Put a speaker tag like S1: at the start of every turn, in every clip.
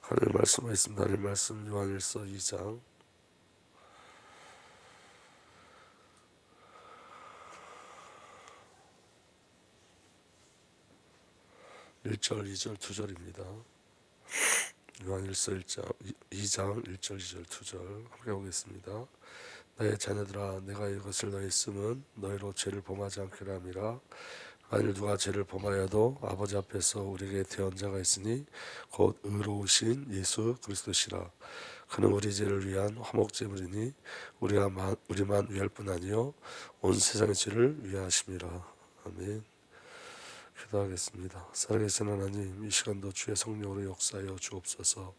S1: 하늘 말씀하겠습니다. 하늘 말씀 요한일서 2장 1절 2절 2절입니다. 요한일서 2장 1절 2절 2절 함께 보겠습니다. 나의 자녀들아, 내가 이것을 너희 쓰면 너희로 죄를 범하지 않게 함이라. 만일 누가 죄를 범하여도 아버지 앞에서 우리에게 대언자가 있으니 곧 의로우신 예수 그리스도시라. 그는 우리 죄를 위한 화목제물이니 우리만 위할 뿐 아니요 온 세상의 죄를 위하심이라. 아멘. 기도하겠습니다. 살아계신 하나님, 이 시간도 주의 성령으로 역사하여 주옵소서.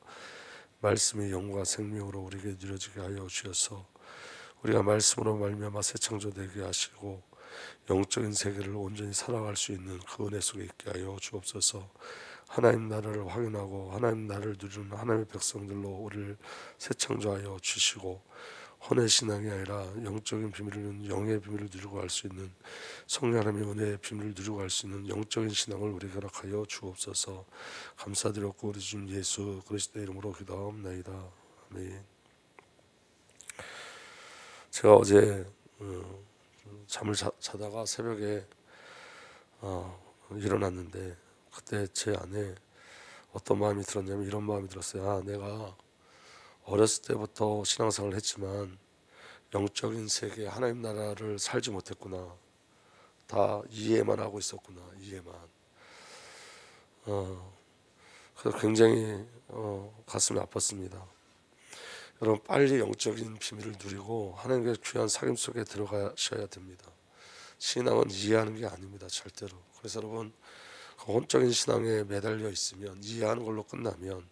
S1: 말씀이 영과 생명으로 우리에게 누려지게 하여 주셔서 우리가 말씀으로 말미암아 새 창조되게 하시고 영적인 세계를 온전히 살아갈 수 있는 그 은혜 속에 있게 하여 주옵소서. 하나님 나라를 확인하고 하나님 나라를 누리는 하나님의 백성들로 우리를 새 창조하여 주시고 혼의 신앙이 아니라 영적인 비밀을 영의 비밀을 누리고 갈 수 있는 성령 하나님의 은혜의 비밀을 누리고 갈 수 있는 영적인 신앙을 우리에게 허락하여 주옵소서. 감사드렸고 우리 주님 예수 그리스도의 이름으로 기도하옵나이다. 아멘. 제가 어제 잠을 자다가 새벽에 일어났는데 그때 제 안에 어떤 마음이 들었냐면 이런 마음이 들었어요. 내가 어렸을 때부터 신앙생활을 했지만 영적인 세계 하나님 나라를 살지 못했구나. 다 이해만 하고 있었구나. 이해만. 그래서 굉장히 가슴이 아팠습니다. 여러분, 빨리 영적인 비밀을 누리고 하나님의 귀한 사귐 속에 들어가셔야 됩니다. 신앙은 이해하는 게 아닙니다. 절대로. 그래서 여러분, 그 혼적인 신앙에 매달려 있으면 이해하는 걸로 끝나면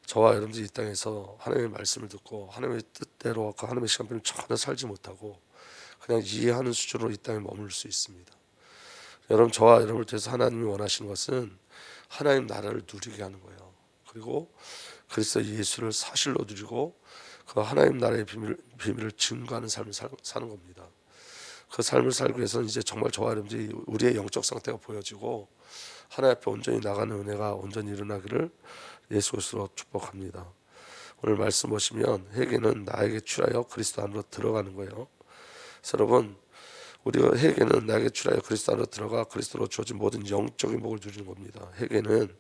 S1: 저와 여러분들이 이 땅에서 하나님의 말씀을 듣고 하나님의 뜻대로 그 하나님의 시간표를 전혀 살지 못하고 그냥 이해하는 수준으로 이 땅에 머물 수 있습니다. 여러분, 저와 여러분을 통해서 하나님이 원하시는 것은 하나님 나라를 누리게 하는 거예요. 그리고 그리스도 예수를 사실로 누리고 그 하나님 나라의 비밀을 증거하는 삶을 사는 겁니다. 그 삶을 살기 위해서는 이제 정말 저와 여러분들이 우리의 영적 상태가 보여지고 하나님 앞에 온전히 나가는 은혜가 온전히 일어나기를 예수 그리스도로 축복합니다. 오늘 말씀 보시면 회개는 나에게 출하여 그리스도 안으로 들어가는 거예요. 그래서 여러분, 우리가 회개는 나에게 출하여 그리스도 안으로 들어가 그리스도로 주어진 모든 영적인 복을 누리는 겁니다. 회개는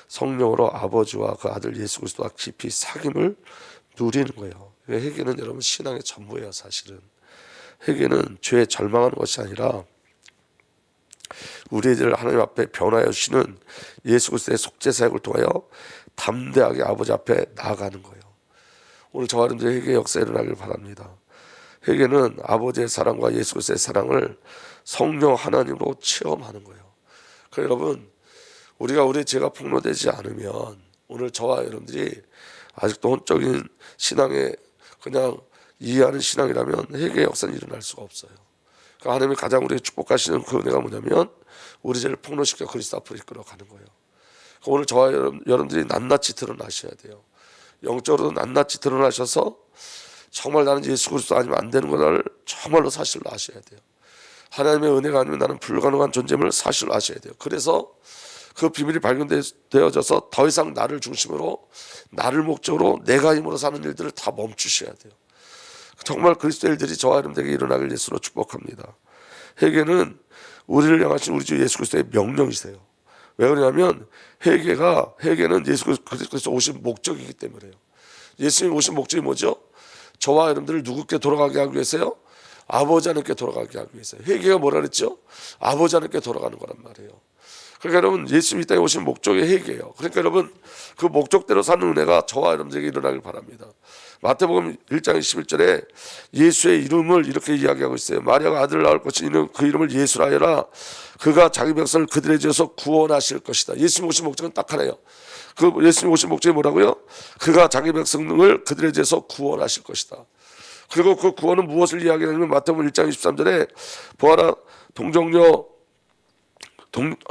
S1: 성령으로 아버지와 그 아들 예수 그리스도와 깊이 사귐을 누리는 거예요. 회개는 여러분 신앙의 전부예요. 사실은 회개는 죄에 절망하는 것이 아니라 우리의 죄를 하나님 앞에 변화하여 주시는 예수 그리스도의 속죄 사역을 통하여 담대하게 아버지 앞에 나아가는 거예요. 오늘 저와 여러분들의 회개의 역사가 일어나길 바랍니다. 회개는 아버지의 사랑과 예수 그리스도의 사랑을 성령 하나님으로 체험하는 거예요. 그래서 여러분, 우리가 우리의 죄가 폭로되지 않으면 오늘 저와 여러분들이 아직도 혼적인 신앙에 그냥 이해하는 신앙이라면 회개의 역사는 일어날 수가 없어요. 그러니까 하나님이 가장 우리에게 축복하시는 그 은혜가 뭐냐면 우리 죄를 폭로시켜 그리스도 앞으로 이끌어가는 거예요. 그러니까 오늘 저와 여러분들이 낱낱이 드러나셔야 돼요. 영적으로도 낱낱이 드러나셔서 정말 나는 예수 그리스도 아니면 안 되는 것을 정말로 사실로 아셔야 돼요. 하나님의 은혜가 아니면 나는 불가능한 존재임을 사실로 아셔야 돼요. 그래서 그 비밀이 발견되어져서 더 이상 나를 중심으로 나를 목적으로 내가 힘으로 사는 일들을 다 멈추셔야 돼요. 정말 그리스도의 일들이 저와 여러분들에게 일어나길 예수로 축복합니다. 회개는 우리를 향하신 우리 주 예수 그리스도의 명령이세요. 왜 그러냐면 회개는 예수 그리스도께서 오신 목적이기 때문에요. 예수님이 오신 목적이 뭐죠? 저와 여러분들을 누구께 돌아가게 하기 위해서요? 아버지 하나님께 돌아가게 하기 위해서요. 회개가 뭐라 그랬죠? 아버지 하나님께 돌아가는 거란 말이에요. 그러니까 여러분, 예수님이 이 땅에 오신 목적이 회개예요. 그러니까 여러분, 그 목적대로 사는 은혜가 저와 여러분들에게 일어나길 바랍니다. 마태복음 1장 21절에 예수의 이름을 이렇게 이야기하고 있어요. 마리아가 아들을 낳을 것이니 그 이름을 예수라 하여라. 그가 자기 백성을 그들의 죄에서 구원하실 것이다. 예수님 오신 목적은 딱 하나예요. 그 예수님 오신 목적이 뭐라고요? 그가 자기 백성을 그들의 죄에서 구원하실 것이다. 그리고 그 구원은 무엇을 이야기하냐면 마태복음 1장 23절에 보아라,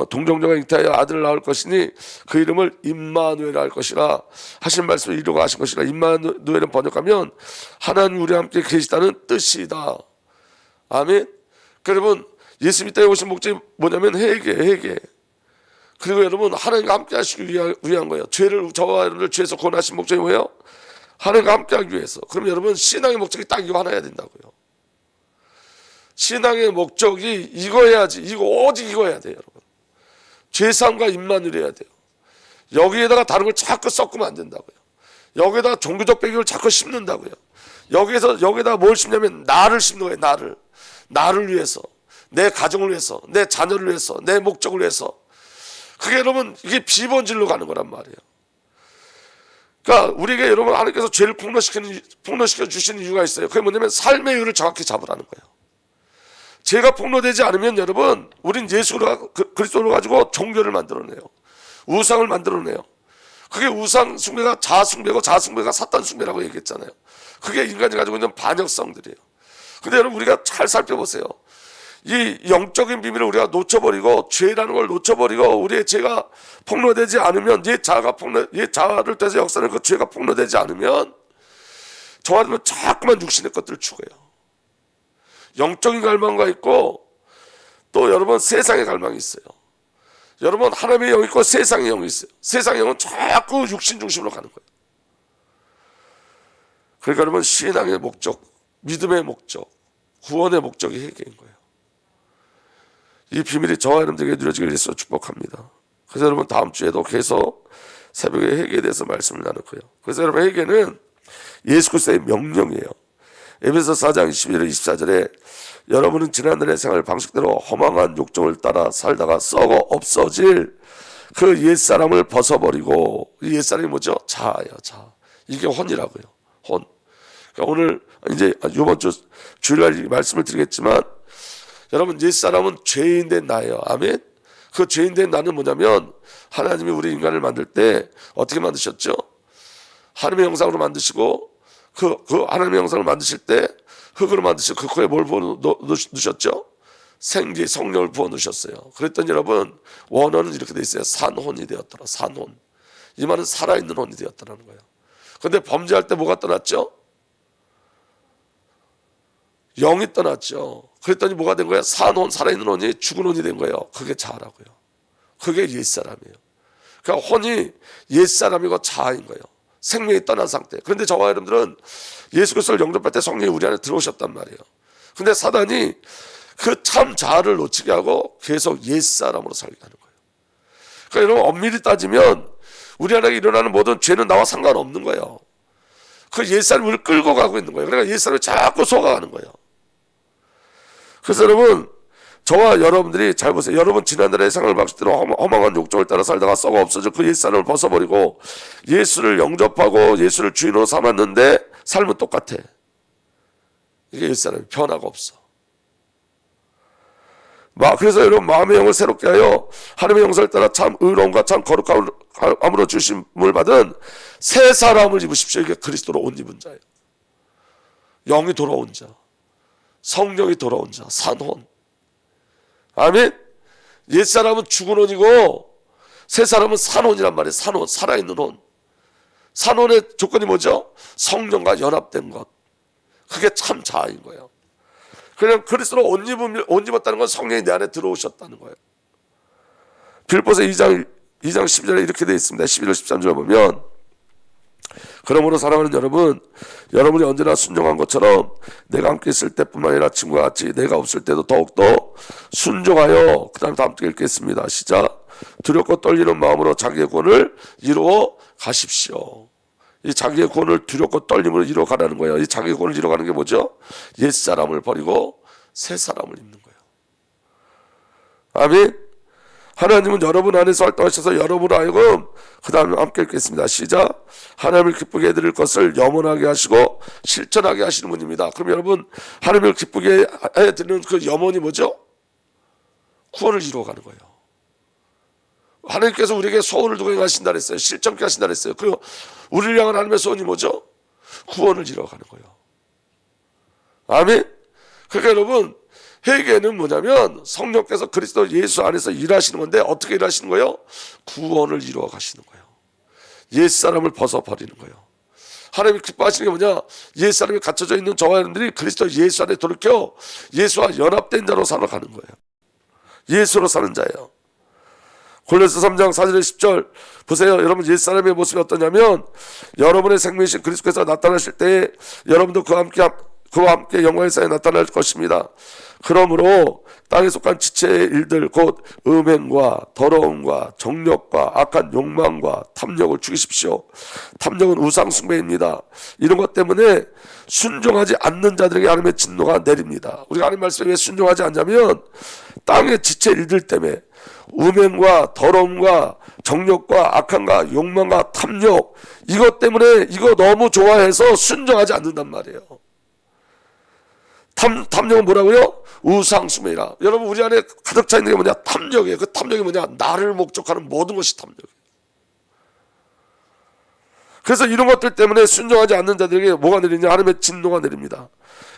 S1: 동정녀가 잉태하여 아들을 낳을 것이니 그 이름을 임마누엘 할 것이라 하신 말씀을 이루고 하신 것이라. 임마누엘은 번역하면 하나님 우리와 함께 계시다는 뜻이다. 아멘. 여러분, 예수님 이 땅에 오신 목적이 뭐냐면 회개. 그리고 여러분 하나님과 함께 하시기 위한 거예요. 죄를 저와 여러분들 죄에서 구원하신 목적이 뭐예요? 하나님과 함께 하기 위해서. 그럼 여러분 신앙의 목적이 딱 이거 하나여야 된다고요. 신앙의 목적이 이거 해야지. 이거 오직 이거 해야 돼요, 여러분. 죄사함과 입만을 해야 돼요. 여기에다가 다른 걸 자꾸 섞으면 안 된다고요. 여기에다가 종교적 배경을 자꾸 심는다고요. 여기에다가 뭘 심냐면 나를 심는 거예요. 나를 위해서, 내 가정을 위해서, 내 자녀를 위해서, 내 목적을 위해서. 그게 여러분 이게 비본질로 가는 거란 말이에요. 그러니까 우리에게 여러분 하나님께서 죄를 폭로시켜 주시는 이유가 있어요. 그게 뭐냐면 삶의 이유를 정확히 잡으라는 거예요. 죄가 폭로되지 않으면 여러분 우린 그리스도를 가지고 종교를 만들어내요. 우상을 만들어내요. 그게 우상 숭배가 자아 숭배고 자아 숭배가 사탄 숭배라고 얘기했잖아요. 그게 인간이 가지고 있는 반역성들이에요. 근데 여러분 우리가 잘 살펴보세요. 이 영적인 비밀을 우리가 놓쳐버리고 죄라는 걸 놓쳐버리고 우리의 죄가 폭로되지 않으면 옛 자아를 통해서 역사는 그 죄가 폭로되지 않으면 저하면 자꾸만 육신의 것들을 추구해요. 영적인 갈망과 있고 또 여러분 세상의 갈망이 있어요. 여러분 하나님의 영이 있고 세상의 영이 있어요. 세상의 영은 자꾸 육신 중심으로 가는 거예요. 그러니까 여러분 신앙의 목적, 믿음의 목적, 구원의 목적이 회개인 거예요. 이 비밀이 저와 여러분들에게 누려지길 위해서 축복합니다. 그래서 여러분 다음 주에도 계속 새벽에 회개에 대해서 말씀을 나눌 거예요. 그래서 여러분 회개는 예수 그리스도의 명령이에요. 에베소 4장 21절 24절에 여러분은 지난날의 생활 방식대로 허망한 욕정을 따라 살다가 썩어 없어질 그 옛사람을 벗어버리고, 이 옛사람이 뭐죠? 자아예요. 자아. 이게 혼이라고요. 혼. 그러니까 오늘 이제 이번 주 주일날 말씀을 드리겠지만 여러분 옛사람은 죄인된 나예요. 아멘. 그 죄인된 나는 뭐냐면 하나님이 우리 인간을 만들 때 어떻게 만드셨죠? 하나님의 형상으로 만드시고 그 하나님의 형상을 만드실 때 흙으로 만드시고 그 코에 뭘 부어 넣으셨죠? 생기, 성령을 부어 넣으셨어요. 그랬더니 여러분 원어는 이렇게 돼 있어요. 산혼이 되었더라. 산혼. 이 말은 살아있는 혼이 되었더라는 거예요. 그런데 범죄할 때 뭐가 떠났죠? 영이 떠났죠. 그랬더니 뭐가 된 거예요? 산혼, 살아있는 혼이 죽은 혼이 된 거예요. 그게 자아라고요. 그게 옛사람이에요. 그러니까 혼이 옛사람이고 자아인 거예요. 생명이 떠난 상태. 그런데 저와 여러분들은 예수 그리스도를 영접할 때 성령이 우리 안에 들어오셨단 말이에요. 근데 사단이 그 참 자아를 놓치게 하고 계속 옛사람으로 살게 하는 거예요. 그러니까 여러분 엄밀히 따지면 우리 안에 일어나는 모든 죄는 나와 상관없는 거예요. 그 옛사람이 우리를 끌고 가고 있는 거예요. 그러니까 옛사람이 자꾸 속아가는 거예요. 그래서 여러분 저와 여러분들이 잘 보세요. 여러분 지난날의 생활 방식대로 허망한 욕정을 따라 살다가 썩어 없어져 그 옛사람을 벗어버리고 예수를 영접하고 예수를 주인으로 삼았는데 삶은 똑같아. 이게 옛사람이 변화가 없어. 그래서 여러분 마음의 영을 새롭게 하여 하나님의 영상을 따라 참 의로움과 참 거룩함으로 주심을 받은 새 사람을 입으십시오. 이게 그리스도로 옷 입은 자예요. 영이 돌아온 자, 성령이 돌아온 자, 산혼. 아멘. 옛사람은 죽은 혼이고 새사람은 산혼이란 말이에요. 산혼, 살아있는 혼. 산혼의 조건이 뭐죠? 성령과 연합된 것. 그게 참 자아인 거예요. 그냥 그리스도로 옷 입었다는 건 성령이 내 안에 들어오셨다는 거예요. 빌립보서 2장 10절에 이렇게 되어 있습니다. 11절 13절 보면 그러므로 사랑하는 여러분이 언제나 순종한 것처럼 내가 함께 있을 때뿐만 아니라 지금과 같이 내가 없을 때도 더욱더 순종하여, 그 다음에 다음 주에 읽겠습니다. 시작. 두렵고 떨리는 마음으로 자기의 구원을 이루어 가십시오. 이 자기의 구원을 두렵고 떨림으로 이루어 가라는 거예요. 이 자기의 구원을 이루어 가는 게 뭐죠? 옛사람을 버리고 새사람을 입는 거예요. 아멘. 하나님은 여러분 안에서 활동하셔서 여러분을 하여금, 그 다음에 함께 읽겠습니다. 시작. 하나님을 기쁘게 해드릴 것을 염원하게 하시고 실천하게 하시는 분입니다. 그럼 여러분 하나님을 기쁘게 해드리는 그 염원이 뭐죠? 구원을 이루어가는 거예요. 하나님께서 우리에게 소원을 두고 행하신다 그랬어요. 실천케 하신다 그랬어요. 그리고 우리를 향한 하나님의 소원이 뭐죠? 구원을 이루어가는 거예요. 아멘. 그러니까 여러분 회개는 뭐냐면 성령께서 그리스도 예수 안에서 일하시는 건데 어떻게 일하시는 거예요? 구원을 이루어 가시는 거예요. 옛사람을 벗어버리는 거예요. 하나님이 기뻐하시는 게 뭐냐? 옛사람이 갇혀져 있는 저와 여러분들이 그리스도 예수 안에 돌이켜 예수와 연합된 자로 살아가는 거예요. 예수로 사는 자예요. 골로새 3장 4절에 10절 보세요. 여러분 옛사람의 모습이 어떠냐면 여러분의 생명이신 그리스도께서 나타나실 때에 여러분도 그와 함께 영광의 사에 나타날 것입니다. 그러므로 땅에 속한 지체의 일들 곧 음행과 더러움과 정욕과 악한 욕망과 탐욕을 죽이십시오. 탐욕은 우상숭배입니다. 이런 것 때문에 순종하지 않는 자들에게 하나님의 진노가 내립니다. 우리가 하나님 말씀에 왜 순종하지 않냐면 땅의 지체 일들 때문에 음행과 더러움과 정욕과 악함과 욕망과 탐욕 이것 때문에 이거 너무 좋아해서 순종하지 않는단 말이에요. 탐욕은 뭐라고요? 우상숭배라. 여러분 우리 안에 가득 차 있는 게 뭐냐? 탐욕이에요. 그 탐욕이 뭐냐? 나를 목적하는 모든 것이 탐욕이에요. 그래서 이런 것들 때문에 순종하지 않는 자들에게 뭐가 내리냐? 하나님의 진노가 내립니다.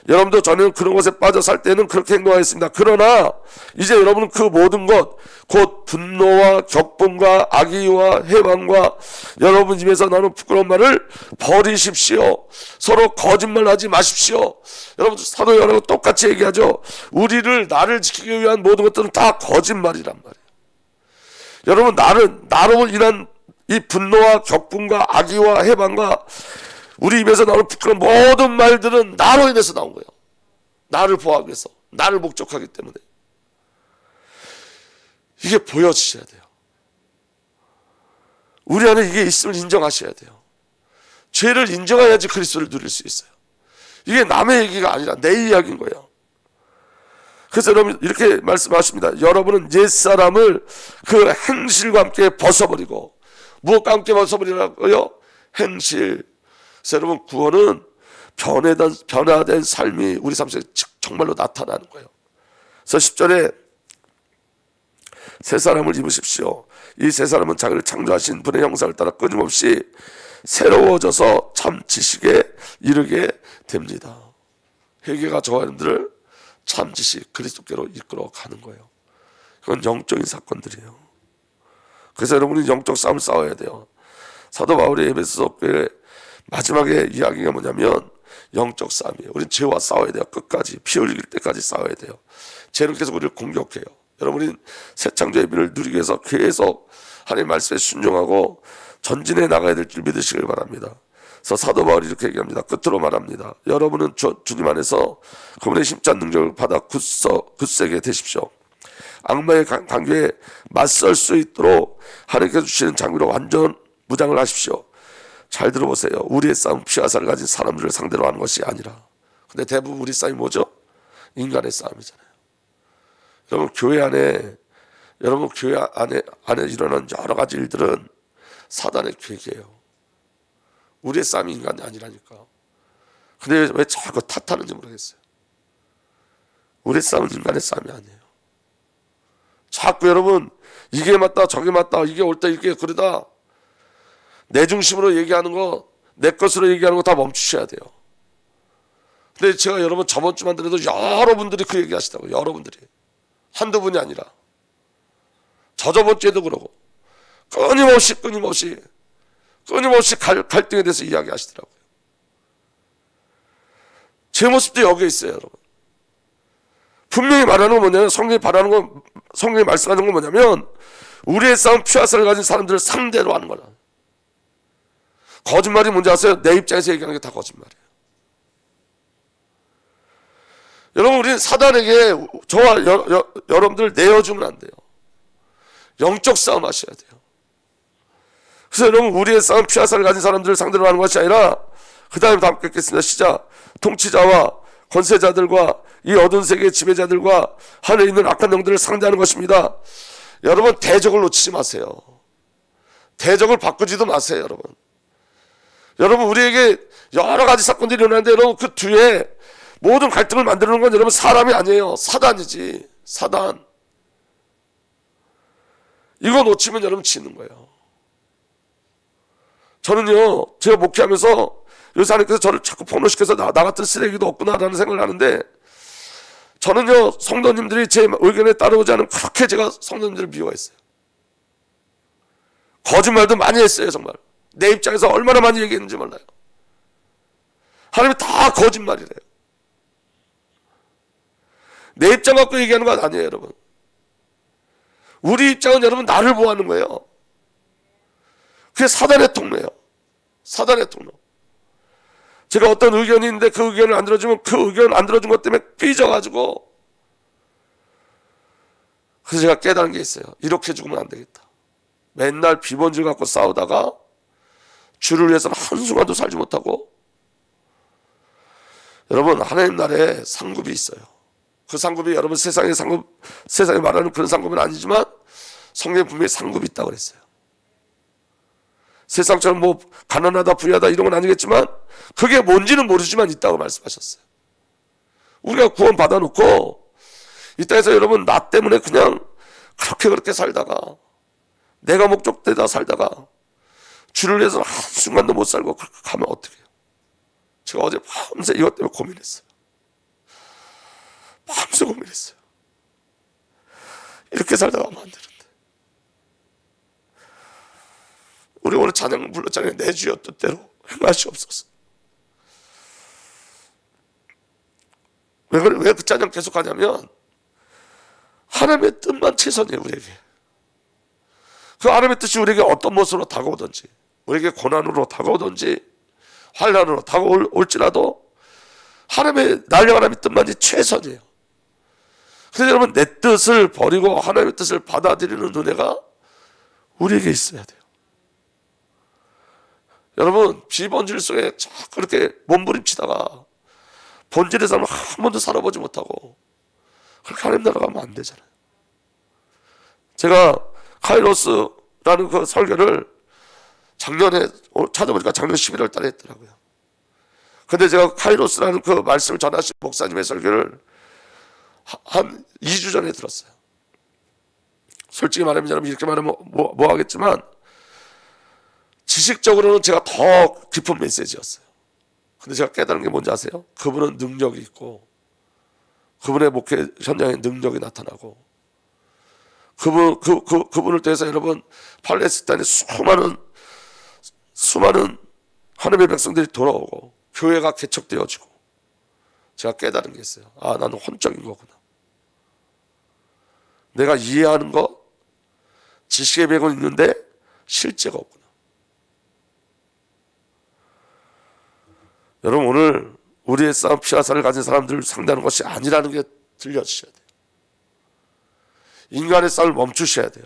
S1: 여러분도 저는 그런 것에 빠져 살 때는 그렇게 행동하였습니다. 그러나 이제 여러분은 그 모든 것 곧 분노와 격분과 악의와 해방과 여러분 입에서 나오는 부끄러운 말을 버리십시오. 서로 거짓말하지 마십시오. 여러분 사도 요한하고 똑같이 얘기하죠. 나를 지키기 위한 모든 것들은 다 거짓말이란 말이에요. 여러분 나로 인한 이 분노와 격분과 악의와 해방과 우리 입에서 나오는 부끄러운 모든 말들은 나로 인해서 나온 거예요. 나를 보호하기 위해서, 나를 목적하기 때문에. 이게 보여지셔야 돼요. 우리 안에 이게 있음을 인정하셔야 돼요. 죄를 인정해야지 그리스도를 누릴 수 있어요. 이게 남의 얘기가 아니라 내 이야기인 거예요. 그래서 여러분 이렇게 말씀하십니다. 여러분은 옛사람을 그 행실과 함께 벗어버리고 무엇과 함께 벗어버리라고요? 행실. 그래서 여러분 구원은 변화된 삶이 우리 삶 속에 정말로 나타나는 거예요. 그래서 10절에 새 사람을 입으십시오. 이 새 사람은 자기를 창조하신 분의 형상을 따라 끊임없이 새로워져서 참 지식에 이르게 됩니다. 회개가 저와 여러분들을 참 지식 그리스도께로 이끌어 가는 거예요. 그건 영적인 사건들이에요. 그래서 여러분이 영적 싸움을 싸워야 돼요. 사도 바울의 에베소 교회 마지막에 이야기가 뭐냐면 영적 싸움이에요. 우리는 죄와 싸워야 돼요. 끝까지 피 흘릴 때까지 싸워야 돼요. 죄는 계속 우리를 공격해요. 여러분이 새 창조의 비를 누리기 위해서 계속 하나님의 말씀에 순종하고 전진해 나가야 될 줄 믿으시길 바랍니다. 그래서 사도 바울이 이렇게 얘기합니다. 끝으로 말합니다. 여러분은 주님 안에서 그분의 힘찬 능력을 받아 굳세게 되십시오. 악마의 강교에 맞설 수 있도록 하나님께서 주시는 장비로 완전 무장을 하십시오. 잘 들어보세요. 우리의 싸움은 피와 살을 가진 사람들을 상대로 하는 것이 아니라. 근데 대부분 우리 싸움이 뭐죠? 인간의 싸움이잖아요. 여러분 교회 안에 일어나는 여러 가지 일들은 사단의 계획이에요. 우리의 싸움이 인간이 아니라니까. 근데 왜 자꾸 탓하는지 모르겠어요. 우리의 싸움은 인간의 싸움이 아니에요. 자꾸 여러분 이게 맞다 저게 맞다 이게 옳다 이게 그러다 내 중심으로 얘기하는 거 내 것으로 얘기하는 거 다 멈추셔야 돼요. 근데 제가 여러분 저번 주만 들어도 여러분들이 그 얘기 하시더라고요. 여러분들이 한두 분이 아니라 저번 주에도 그러고 끊임없이 갈등에 대해서 이야기하시더라고요. 제 모습도 여기에 있어요. 여러분 분명히 말하는 건 뭐냐면 성경이 말씀하는 건 뭐냐면 우리의 싸움 피와 살을 가진 사람들을 상대로 하는 거라. 거짓말이 뭔지 아세요? 내 입장에서 얘기하는 게 다 거짓말이에요. 여러분 우리는 사단에게 저와 여러분들 내어주면 안 돼요. 영적 싸움 하셔야 돼요. 그래서 여러분 우리의 싸움 피와 살을 가진 사람들을 상대로 하는 것이 아니라 그 다음에 다 함께 읽겠습니다. 시작. 통치자와 권세자들과 이 어두운 세계의 지배자들과 하늘에 있는 악한 영들을 상대하는 것입니다. 여러분 대적을 놓치지 마세요. 대적을 바꾸지도 마세요. 여러분 우리에게 여러 가지 사건들이 일어나는데 여러분 그 뒤에 모든 갈등을 만드는 건 여러분 사람이 아니에요. 사단이지. 사단. 이거 놓치면 여러분 지는 거예요. 저는요 제가 목회하면서 요새 하나님께서 저를 자꾸 폭로시켜서 나 같은 쓰레기도 없구나라는 생각을 하는데 저는요 성도님들이 제 의견에 따라오지 않으면 그렇게 제가 성도님들을 미워했어요. 거짓말도 많이 했어요. 정말 내 입장에서 얼마나 많이 얘기했는지 몰라요. 하나님이 다 거짓말이래요. 내 입장 갖고 얘기하는 건 아니에요. 여러분 우리 입장은 여러분 나를 보호하는 거예요. 그게 사단의 통로예요. 사단의 통로. 제가 어떤 의견이 있는데 그 의견을 안 들어주면 그 의견 안 들어준 것 때문에 삐져가지고, 그래서 제가 깨달은 게 있어요. 이렇게 죽으면 안 되겠다. 맨날 비번질 갖고 싸우다가 주를 위해서는 한순간도 살지 못하고, 여러분 하나님 나라에 상급이 있어요. 그 상급이 여러분 세상의 상급, 세상에 말하는 그런 상급은 아니지만 성경에 분명히 상급이 있다고 그랬어요. 세상처럼 뭐 가난하다 부유하다 이런 건 아니겠지만 그게 뭔지는 모르지만 있다고 말씀하셨어요. 우리가 구원 받아놓고 이 땅에서 여러분 나 때문에 그냥 그렇게 살다가, 내가 목적되다 살다가 주를 위해서 한순간도 못 살고 그렇게 가면 어떻게 해요? 제가 어제 밤새 이것 때문에 고민했어요. 밤새 고민했어요. 이렇게 살다가 하면 안 되는데. 우리 오늘 찬양 불렀잖아요. 내 주여 뜻대로 행하시옵소서. 왜 그 찬양 계속 하냐면 하나님의 뜻만 최선이에요. 우리에게 그 하나님의 뜻이 우리에게 어떤 모습으로 다가오든지, 우리에게 고난으로 다가오든지 환난으로 다가올지라도 하나님의 날려 하나님의 뜻만이 최선이에요. 그래서 여러분 내 뜻을 버리고 하나님의 뜻을 받아들이는 은혜가 우리에게 있어야 돼요. 여러분 비본질 속에 자꾸 그렇게 몸부림치다가 본질의 삶을 한 번도 살아보지 못하고 그렇게 하나님 나라 가면 안 되잖아요. 제가 카이로스라는 그 설교를 작년에 찾아보니까 작년 11월 달에 했더라고요. 근데 제가 카이로스라는 그 말씀을 전하신 목사님의 설교를 한 2주 전에 들었어요. 솔직히 말하면 여러분 이렇게 말하면 뭐 하겠지만 지식적으로는 제가 더 깊은 메시지였어요. 근데 제가 깨달은 게 뭔지 아세요? 그분은 능력이 있고 그분의 목회 현장에 능력이 나타나고 그분을 통해서 여러분 팔레스타인에 수많은 하나님의 백성들이 돌아오고 교회가 개척되어지고, 제가 깨달은 게 있어요. 아, 나는 혼적인 거구나. 내가 이해하는 거 지식의 백은 있는데 실제가 없구나. 여러분 오늘 우리의 싸움 피와 살을 가진 사람들을 상대하는 것이 아니라는 게 들려주셔야 돼요. 인간의 싸움을 멈추셔야 돼요.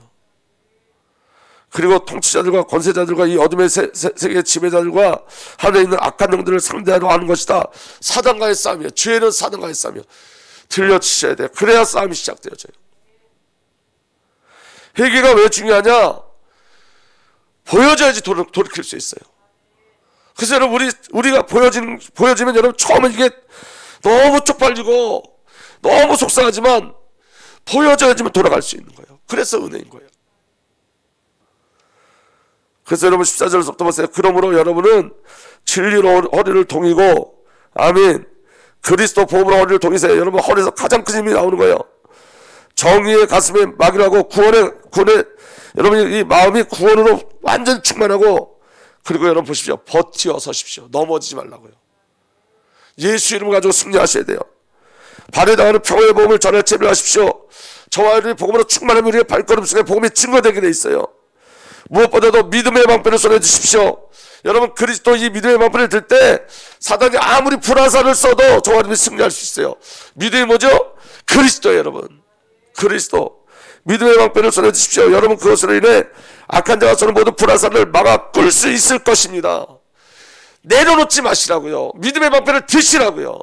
S1: 그리고 통치자들과 권세자들과 이 어둠의 세계의 지배자들과 하늘에 있는 악한 영들을 상대하려 하는 것이다. 사단과의 싸움이에요. 죄는 사단과의 싸움이에요. 들려주셔야 돼요. 그래야 싸움이 시작되어져요. 회개가 왜 중요하냐? 보여줘야지 돌이킬 수 있어요. 그래서 여러분 우리가 보여지면 여러분 처음엔 이게 너무 쪽팔리고 너무 속상하지만 보여줘야지만 돌아갈 수 있는 거예요. 그래서 은혜인 거예요. 그래서 여러분 14절부터 보세요. 그러므로 여러분은 진리로 허리를 동이고, 아멘, 그리스도 복음으로 허리를 동이세요. 여러분 허리에서 가장 큰 힘이 나오는 거예요. 정의의 가슴에 막이라고 구원의 여러분 이 마음이 구원으로 완전 충만하고, 그리고 여러분 보십시오. 버티어 서십시오. 넘어지지 말라고요. 예수 이름을 가지고 승리하셔야 돼요. 발에 당하는 평화의 복음을 전할 채비를 하십시오. 저와 여러분이 복음으로 충만하면 우리의 발걸음 속에 복음이 증거되게 돼 있어요. 무엇보다도 믿음의 방패를 손에 주십시오. 여러분 그리스도 이 믿음의 방패를 들 때 사단이 아무리 불화살을 써도 저와 여러분이 승리할 수 있어요. 믿음이 뭐죠? 그리스도예요. 여러분 그리스도. 믿음의 방패를 손에 주십시오. 여러분 그것으로 인해 악한 자가 쏘는 모든 불화살을 막아 끌 수 있을 것입니다. 내려놓지 마시라고요. 믿음의 방패를 드시라고요.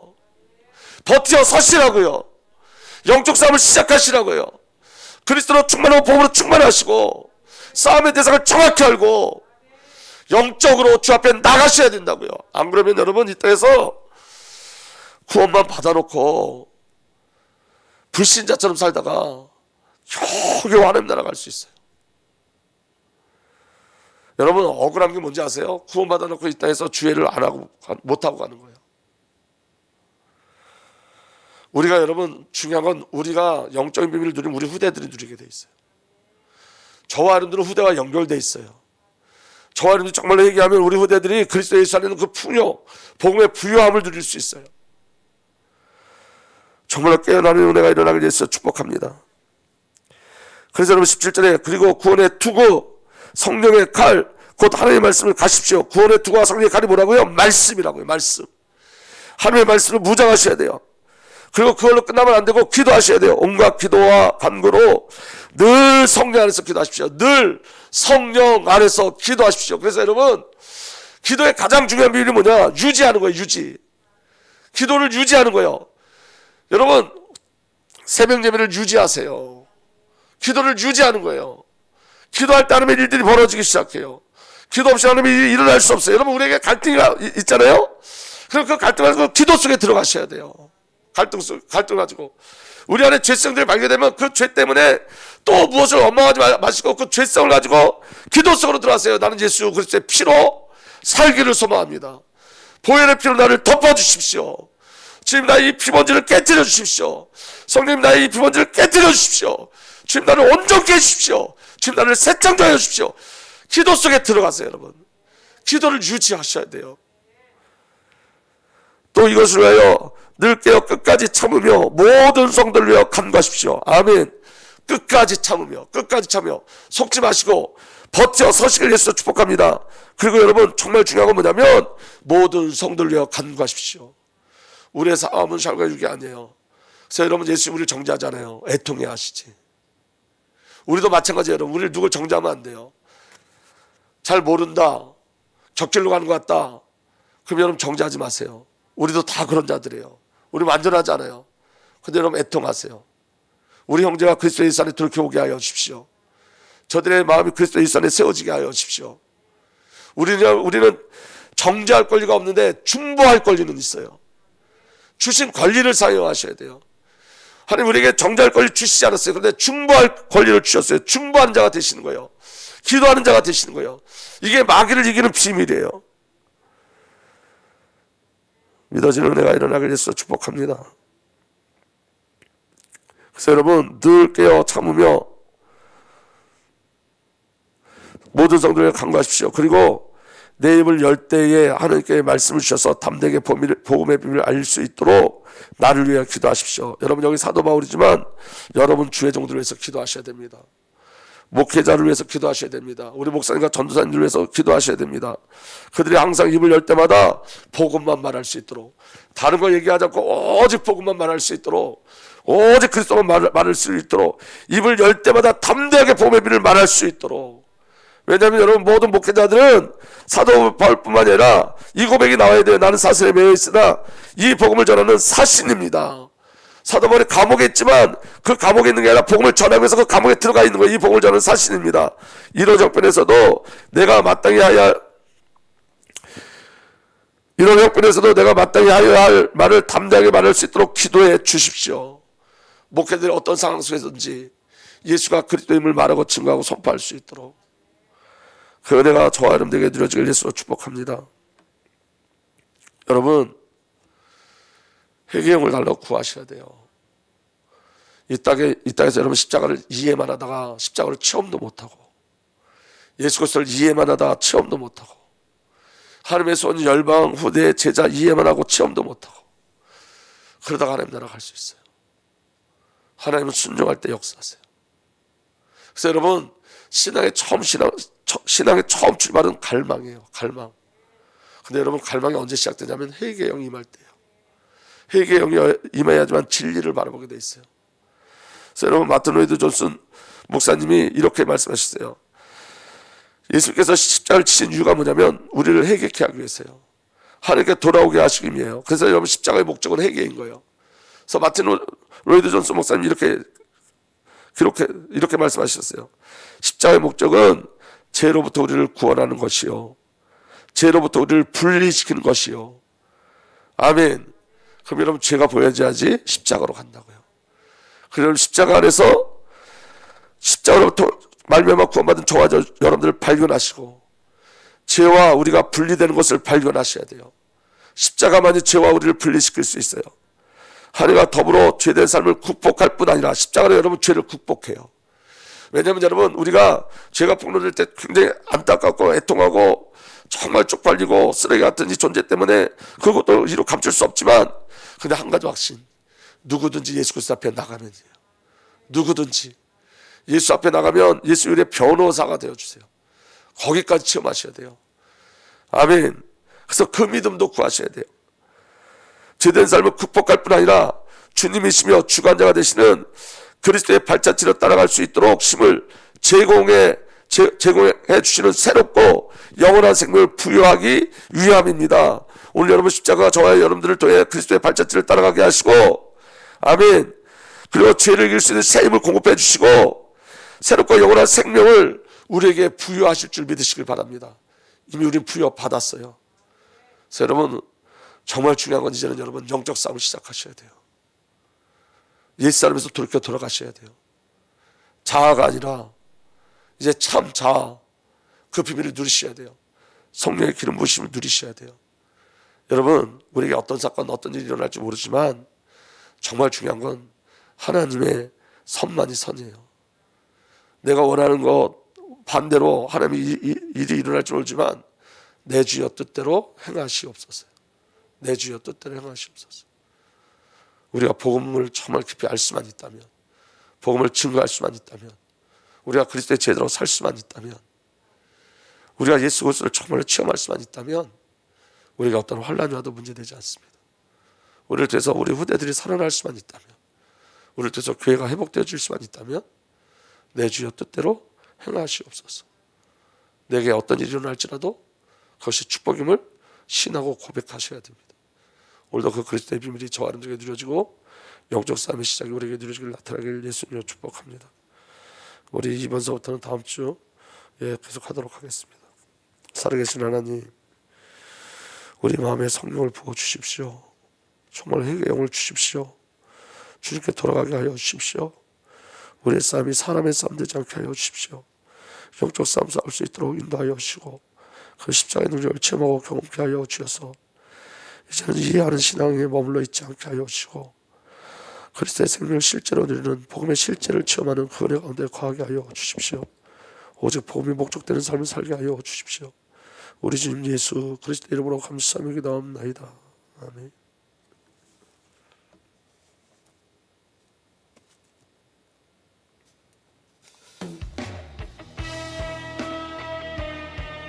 S1: 버티어 서시라고요. 영적 싸움을 시작하시라고요. 그리스도로 충만하고 복음으로 충만하시고 싸움의 대상을 정확히 알고 영적으로 주 앞에 나가셔야 된다고요. 안 그러면 여러분 이 땅에서 구원만 받아놓고 불신자처럼 살다가 겨우겨우 하나님 나라 갈 수 있어요. 여러분 억울한 게 뭔지 아세요? 구원 받아놓고 이 땅에서 주의를 안 하고 못하고 가는 거예요. 우리가 여러분 중요한 건 우리가 영적인 비밀을 누리면 우리 후대들이 누리게 돼 있어요. 저와 여러분들은 후대와 연결돼 있어요. 저와 여러분들이 정말로 얘기하면 우리 후대들이 그리스도 예수 안에 있는 그 풍요, 복음의 부요함을 누릴 수 있어요. 정말로 깨어나는 은혜가 일어나게 돼서 축복합니다. 그래서 여러분 17절에 그리고 구원의 투구 성령의 칼 곧 하나님의 말씀을 가십시오. 구원의 투구와 성령의 칼이 뭐라고요? 말씀이라고요. 말씀. 하나님의 말씀을 무장하셔야 돼요. 그리고 그걸로 끝나면 안 되고 기도하셔야 돼요. 온갖 기도와 간구로 늘 성령 안에서 기도하십시오. 늘 성령 안에서 기도하십시오. 그래서 여러분 기도의 가장 중요한 비밀이 뭐냐? 유지하는 거예요. 유지. 기도를 유지하는 거예요. 여러분 새벽 예배를 유지하세요. 기도를 유지하는 거예요. 기도할 때 하나님의 일들이 벌어지기 시작해요. 기도 없이 하나님의 일이 일어날 수 없어요. 여러분 우리에게 갈등이 있잖아요. 그럼 그 갈등 가지고 기도 속에 들어가셔야 돼요. 갈등 가지고 우리 안에 죄성들이 발견되면 그 죄 때문에 또 무엇을 원망하지 마시고 그 죄성을 가지고 기도 속으로 들어가세요. 나는 예수 그리스도의 피로 살기를 소망합니다. 보혈의 피로 나를 덮어주십시오. 주님 나의 이 피먼지를 깨뜨려 주십시오. 성령님 나의 이 피먼지를 깨뜨려 주십시오. 주님 나를 온전케 해주십시오. 주님 나를 새창조해 주십시오. 기도 속에 들어가세요. 여러분 기도를 유지하셔야 돼요. 또 이것을 위하여 늘 깨어 끝까지 참으며 모든 성도를 위하여 간구하십시오. 아멘. 끝까지 참으며 속지 마시고 버텨 서시길 예수로 축복합니다. 그리고 여러분 정말 중요한 건 뭐냐면 모든 성도를 위하여 간구하십시오. 우리의 싸움은 샬과 육이 아니에요. 그래서 여러분 예수님 우리를 정죄하잖아요. 애통해 하시지. 우리도 마찬가지예요. 여러분 우리를 누굴 정죄하면 안 돼요. 잘 모른다, 적절로 가는 것 같다, 그럼 여러분 정죄하지 마세요. 우리도 다 그런 자들이에요. 우리 완전하지 않아요. 근데 여러분 애통하세요. 우리 형제가 그리스도 예수 안에 돌이켜오게 하여 주십시오. 저들의 마음이 그리스도 예수 안에 세워지게 하여 주십시오. 우리는 정죄할 권리가 없는데 중보할 권리는 있어요. 주신 권리를 사용하셔야 돼요. 하나님 우리에게 정죄할 권리 주시지 않았어요. 그런데 중보할 권리를 주셨어요. 중보하는 자가 되시는 거예요. 기도하는 자가 되시는 거예요. 이게 마귀를 이기는 비밀이에요. 믿어지는 은혜가 일어나길 예수로 축복합니다. 그래서 여러분 늘 깨어 참으며 모든 성도를 간구하십시오. 그리고 내 입을 열 때에 하나님께 말씀을 주셔서 담대하게 복음의 비밀을 알릴 수 있도록 나를 위해 기도하십시오. 여러분 여기 사도 바울이지만 여러분 주의 종들을 위해서 기도하셔야 됩니다. 목회자를 위해서 기도하셔야 됩니다. 우리 목사님과 전도사님들을 위해서 기도하셔야 됩니다. 그들이 항상 입을 열 때마다 복음만 말할 수 있도록, 다른 걸 얘기하지 않고 오직 복음만 말할 수 있도록, 오직 그리스도만 말할 수 있도록 입을 열 때마다 담대하게 복음의 비밀을 말할 수 있도록. 왜냐하면 여러분 모든 목회자들은 사도 바울뿐만 아니라 이 고백이 나와야 돼요. 나는 사슬에 매여 있으나 이 복음을 전하는 사신입니다. 사도 바울이 감옥에 있지만 그 감옥에 있는 게 아니라 복음을 전하기 위해서 그 감옥에 들어가 있는 거예요. 이 복음을 전하는 사신입니다. 이런 형편에서도 내가 마땅히 하여야 할 말을 담대하게 말할 수 있도록 기도해 주십시오. 목회자들이 어떤 상황 속에서든지 예수가 그리스도임을 말하고 증거하고 선포할 수 있도록 그 은혜가 저와 여러분들에게 누려지길 예수로 축복합니다. 여러분 회개형을 달라고 구하셔야 돼요. 이 땅에서 여러분 십자가를 이해만 하다가 십자가를 체험도 못하고 예수 그리스도를 이해만 하다가 체험도 못하고 하나님에서 온 열방 후대의 제자 이해만 하고 체험도 못하고 그러다가 하나님 나라 갈 수 있어요. 하나님은 순종할 때 역사하세요. 그래서 여러분 신앙의 처음 출발은 갈망이에요. 갈망. 근데 여러분 갈망이 언제 시작되냐면 회개형이 임할 때예요. 회개형이 임해야지만 진리를 바라보게 돼 있어요. 그래서 여러분 마틴 로이드 존슨 목사님이 이렇게 말씀하셨어요. 예수께서 십자가를 치신 이유가 뭐냐면 우리를 회개케 하기 위해서요. 하나님께 돌아오게 하시기 위해요. 그래서 여러분 십자가의 목적은 회개인 거예요. 그래서 마틴 로이드 존슨 목사님이 이렇게 말씀하셨어요. 십자가의 목적은 죄로부터 우리를 구원하는 것이요, 죄로부터 우리를 분리시키는 것이요. 아멘. 그럼 여러분 죄가 보여져야지 십자가로 간다고요. 그럼 십자가 안에서 십자가로부터 말미암아 구원받은 저와 여러분들을 발견하시고 죄와 우리가 분리되는 것을 발견하셔야 돼요. 십자가만이 죄와 우리를 분리시킬 수 있어요. 하나님과 더불어 죄된 삶을 극복할 뿐 아니라 십자가로 여러분 죄를 극복해요. 왜냐하면 여러분 우리가 죄가 폭로될 때 굉장히 안타깝고 애통하고 정말 쪽팔리고 쓰레기 같은 이 존재 때문에 그것도 이루 감출 수 없지만 근데 한 가지 확신, 누구든지 예수 그리스도 앞에 나가면 돼요. 누구든지 예수 앞에 나가면 예수 이름의 변호사가 되어주세요. 거기까지 체험하셔야 돼요. 아멘. 그래서 그 믿음도 구하셔야 돼요. 제된 삶을 극복할 뿐 아니라 주님이시며 주관자가 되시는 그리스도의 발자취를 따라갈 수 있도록 힘을 제공해 주시는 새롭고 영원한 생명을 부여하기 위함입니다. 오늘 여러분 십자가가 저와 여러분들을 통해 그리스도의 발자취를 따라가게 하시고, 아멘. 그리고 죄를 이길 수 있는 새 힘을 공급해 주시고 새롭고 영원한 생명을 우리에게 부여하실 줄 믿으시길 바랍니다. 이미 우리는 부여받았어요. 그래서 여러분 정말 중요한 건 이제는 여러분 영적 싸움을 시작하셔야 돼요. 옛사람에서 돌아가셔야 돼요. 자아가 아니라 이제 참 자아, 그 비밀을 누리셔야 돼요. 성령의 기름 부으심을 누리셔야 돼요. 여러분 우리에게 어떤 사건 어떤 일이 일어날지 모르지만 정말 중요한 건 하나님의 선만이 선이에요. 내가 원하는 것 반대로 하나님의 일이 일어날지 모르지만 내 주여 뜻대로 행하시옵소서. 내 주여 뜻대로 행하시옵소서. 우리가 복음을 정말 깊이 알 수만 있다면, 복음을 증거할 수만 있다면, 우리가 그리스도의 제대로 살 수만 있다면, 우리가 예수 그리스도를 정말로 체험할 수만 있다면 우리가 어떤 환난이 와도 문제되지 않습니다. 우리를 통해서 우리 후대들이 살아날 수만 있다면, 우리를 통해서 교회가 회복되어질 수만 있다면 내 주여 뜻대로 행하시옵소서. 내게 어떤 일이 일어날지라도 그것이 축복임을 신하고 고백하셔야 됩니다. 오늘도 그 그리스도의 비밀이 저와 여러분에게 누려지고 영적 싸움의 시작이 우리에게 누려지길 나타나길 예수님으로 축복합니다. 우리 이번서부터는 다음 주 계속하도록 하겠습니다. 살아계신 하나님, 우리 마음에 성령을 부어주십시오. 정말 회개의 영을 주십시오. 주님께 돌아가게 하여 주십시오. 우리의 싸움이 사람의 싸움 되지 않게 하여 주십시오. 영적 싸움 싸울 수 있도록 인도하여 주시고 그 십자가의 능력을 체험하고 경험케 하여 주셔서 이제는 이해하는 신앙에 머물러 있지 않게 하여 주시고 그리스도의 생명을 실제로 누리는 복음의 실제를 체험하는 그 은혜 가운데 거하게 하여 주십시오. 오직 복음이 목적되는 삶을 살게 하여 주십시오. 우리 주님 예수 그리스도 이름으로 감사하며 기도합나이다. 아멘.